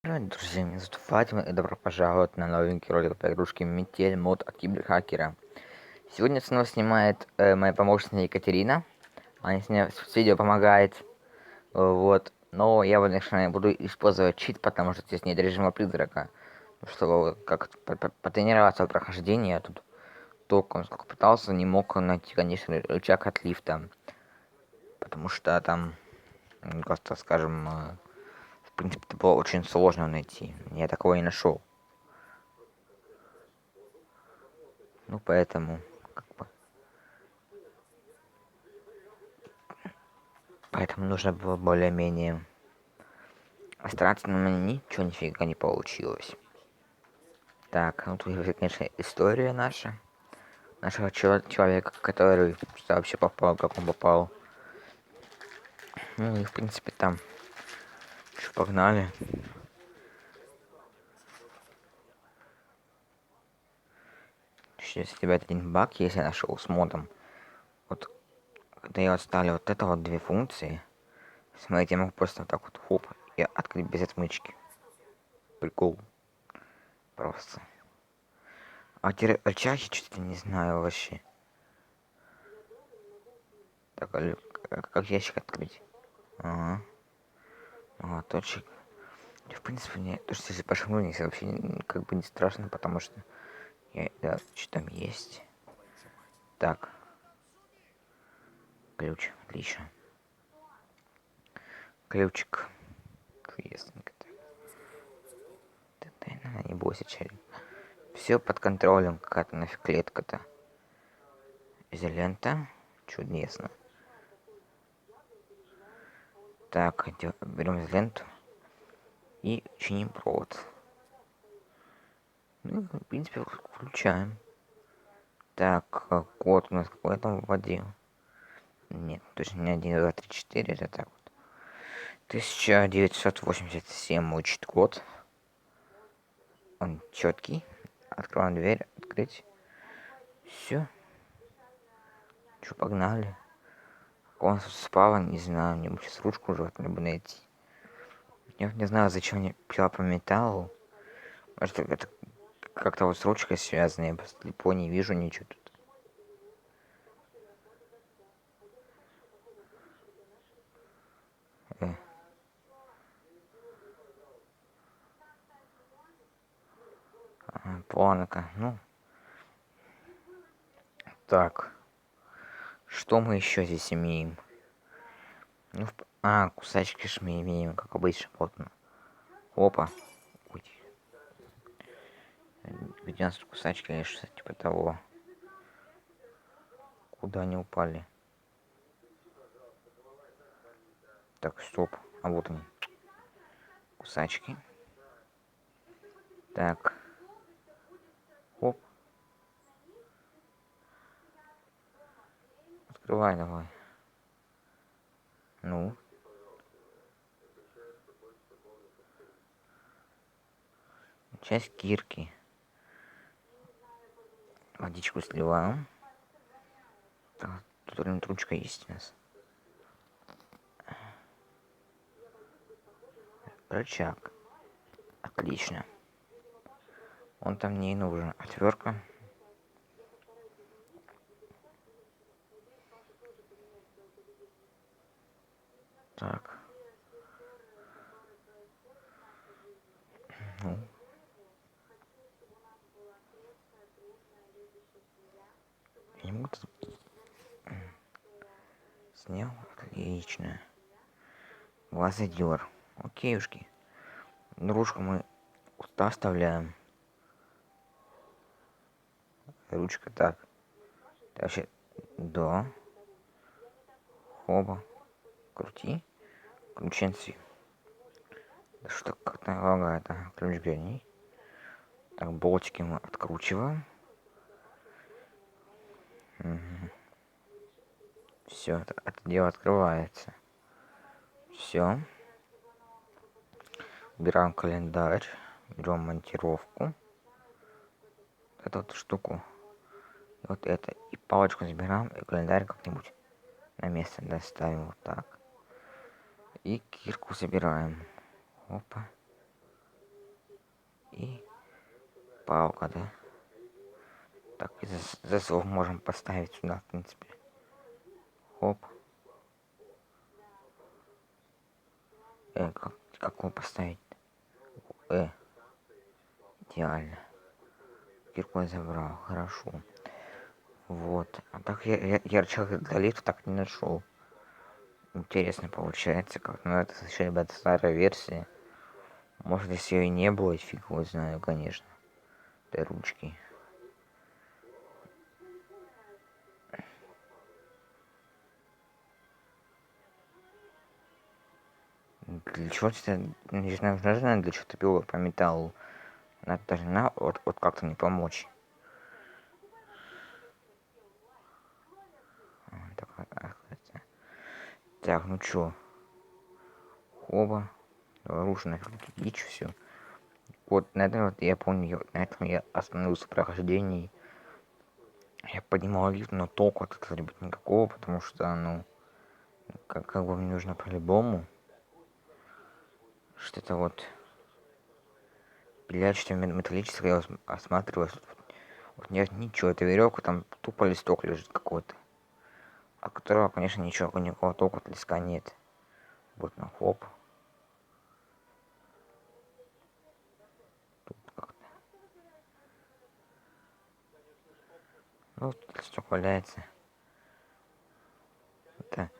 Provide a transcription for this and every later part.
Привет, друзья, меня зовут Фатима, и добро пожаловать на новенький ролик по игрушке Метель мод от киберхакера. Сегодня снова снимает моя помощница Екатерина. Она с видео помогает. Вот. Но я, конечно, буду использовать чит, потому что здесь нет режима призрака. Чтобы как потренироваться в прохождении, я тут толком сколько пытался, не мог найти, конечно, рычаг от лифта. Потому что там, просто, скажем, в принципе, это было очень сложно найти. Я такого не нашел. Ну, поэтому, поэтому нужно было более-менее стараться, но у меня ничего нифига не получилось. Так, ну тут, конечно, история наша. Нашего человека, который вообще попал, как он попал. Ну и, в принципе, там, что, погнали. Сейчас, ребят, один баг, если я нашел с модом. Вот, когда я отставлю вот это вот две функции, смотрите, я могу просто вот так вот, хоп, и открыть без отмычки. Прикол. Просто. А теперь рычаги что-то не знаю вообще. Так, как ящик открыть? Ага. Ага, точек. В принципе, мне то, что если пошагну, мне вообще как бы не страшно, потому что да, что там есть. Так. Ключ. Отлично. Ключик. Чудесненько. Не бойся, Черри. Все под контролем. Какая-то нафиг клетка-то. Изолента. Чудесно. Так, берем изоленту. И чиним провод. Ну, в принципе, включаем. Так, код у нас какой там вводил? Нет, точно не 1, 2, 3, 4, это так вот. 1987 мой чит-код. Он четкий. Открываем дверь, открыть. Все. Че, погнали. Он спал, не знаю, мне бы сейчас ручку уже бы найти. Я не знаю, зачем мне пила по металлу. Может, это как-то вот с ручкой связано, я просто слепо не вижу ничего тут. Э. Планка, ну. Так. Что мы еще здесь имеем? Ну, кусачки ж мы имеем, как обычно, вот. Опа. Ой. Где у нас тут кусачки, или что типа того. Куда они упали? Так, стоп. А вот они. Кусачки. Так. Оп. Открывай давай. Ну. Часть кирки. Водичку сливаем. Так, тут ручка есть у нас. Рычаг. Отлично. Он там не нужен. Отвертка. Так. Ну. Я не могу тут... Снял. Отлично. Глазодер. Окейушки. Ручку мы оставляем. Ручка так. Вообще, да. Хоба. Крути. Ключенцы. Да что как-то лагает, ключ верни. Так, болтики мы откручиваем. Угу. Все, это дело открывается. Все. Убираем календарь. Берем монтировку. Эту вот штуку. И вот это. И палочку забираем. И календарь как-нибудь на место доставим. Вот так. И кирку забираем. Опа. Палка, да? Так, и засов можем поставить сюда, в принципе. Хоп. Как его поставить? Идеально. Кирку я забрал, хорошо. Вот. А так я рычаг для лифта так не нашел. Интересно получается, как. Ну, это еще, ребята, старая версия. Может, если ее и не было, фиг его знаю, конечно. Этой ручки. Для чего это, не знаю, для чего-то пило по металлу. Надо даже вот как-то не помочь. Так, ну чё? Оба. Нарушено дичь все. Вот на этом вот я помню, на этом я остановился в прохождении. Я поднимал лифт, но толку от этого, ребят, никакого, потому что, ну, как бы мне нужно по-любому что-то вот пилять, что металлическое, я осматриваюсь. Вот нет ничего, это веревка, там тупо листок лежит какой-то. От которого, конечно, ничего, никакого толку от листка нет. Вот на хоп. Тут как-то. Ну, вот листок валяется. Это...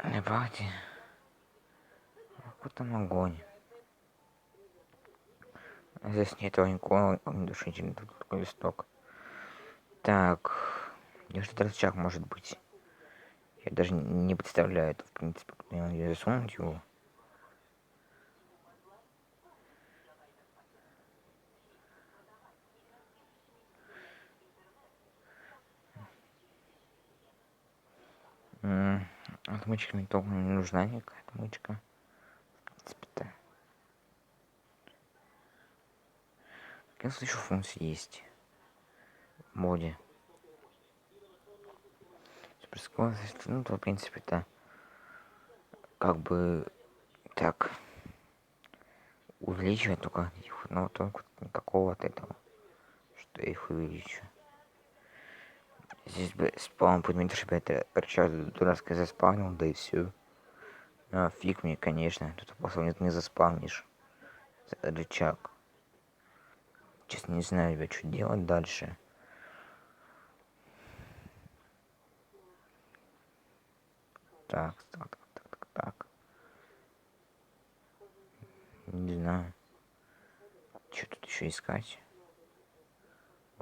Не пахнет. Какой там огонь. Здесь нет никакого огнедушителя, тут такой листок. Так, где же этот рычаг может быть? Я даже не представляю это, в принципе, я засунуть его. Отмычка мне толком не нужна, никакая отмычка. В принципе-то. Какие еще функции есть в моде? Суперскорость, ну, то, в принципе-то, как бы, так, увеличивать только их, но только никакого от этого, что я их увеличу. Здесь бы спаун подметил, чтобы это рычаг дурацкий заспавнил, да и все. А, фиг мне, конечно, тут просто не заспавнишь рычаг. Честно, не знаю, ребят, что делать дальше. Так. Не знаю. Что тут еще искать?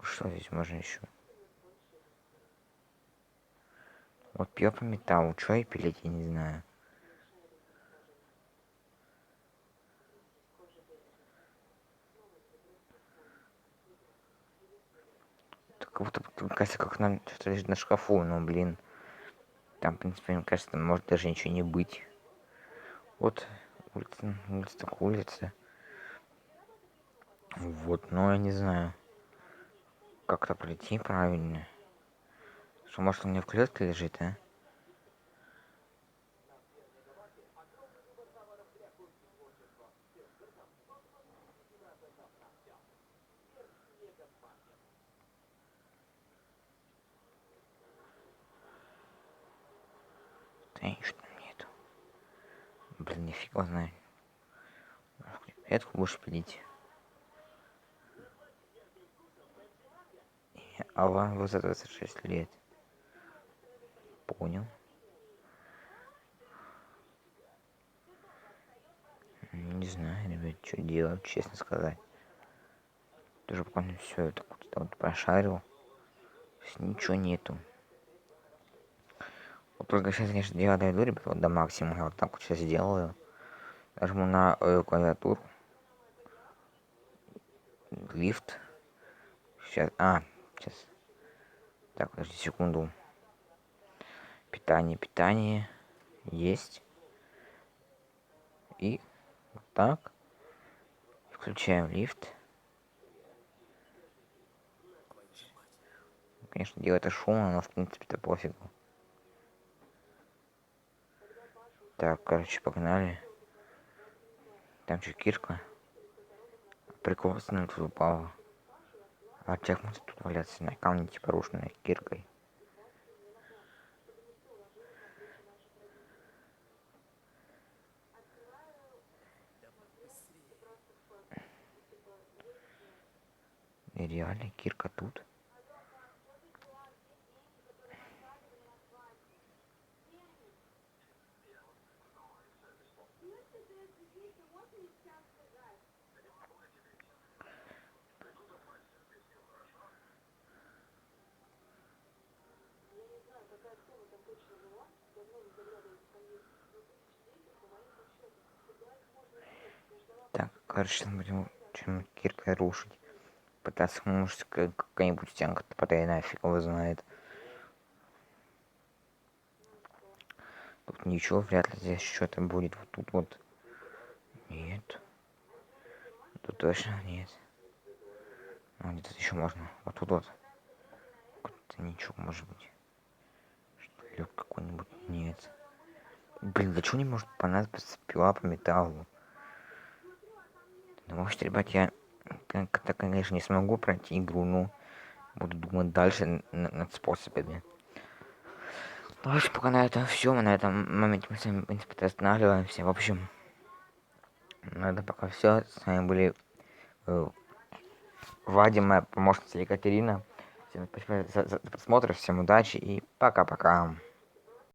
Что здесь можно еще? Вот пьё по металлу, что и пилить, я не знаю. Как будто, кажется, как на что-то лежит на шкафу, но, блин. Там, в принципе, мне кажется, может даже ничего не быть. Вот, улица так улица. Вот, но я не знаю, как-то пройти правильно. Что, может, он у меня в клетке лежит, а? Да ничего там нету. Блин, нифига знаю. Клетку будешь пилить. Алла, вы за 26 лет. Понял. Не знаю, ребят, что делать, честно сказать. Тоже пока не все это вот прошарил. Ничего нету. Вот только сейчас, конечно, дело дойду, ребят, вот до максимума. Я вот так вот сейчас сделаю. Нажму на клавиатуру. Лифт. Сейчас. Сейчас. Так, подожди секунду. Питание. Есть. И вот так. Включаем лифт. Конечно, дело это шумно, но в принципе-то пофигу. Так, короче, погнали. Там что, кирка? Прикол, она тут упала. А человек может тут валяться на камне, типа рушенной киркой. И реально кирка тут. Так, короче, будем чем киркой рушить. Пытаться, может, какая-нибудь стенка потайная, фиг его знает. Тут ничего, вряд ли здесь что-то будет. Вот тут вот. Нет. Тут точно нет. Ну, где-то еще можно. Вот тут вот. Тут ничего может быть. Лёг какой-нибудь. Нет. Блин, да чего не может понадобиться пила по металлу? Ну, может, ребят, я как-то, конечно, не смогу пройти игру, но буду думать дальше над способами. Ну, в общем, пока на этом все. Мы на этом моменте мы с вами, в принципе, останавливаемся. В общем, на этом пока все. С вами были Вадим, моя помощница Екатерина. Всем спасибо за просмотр, всем удачи и пока-пока.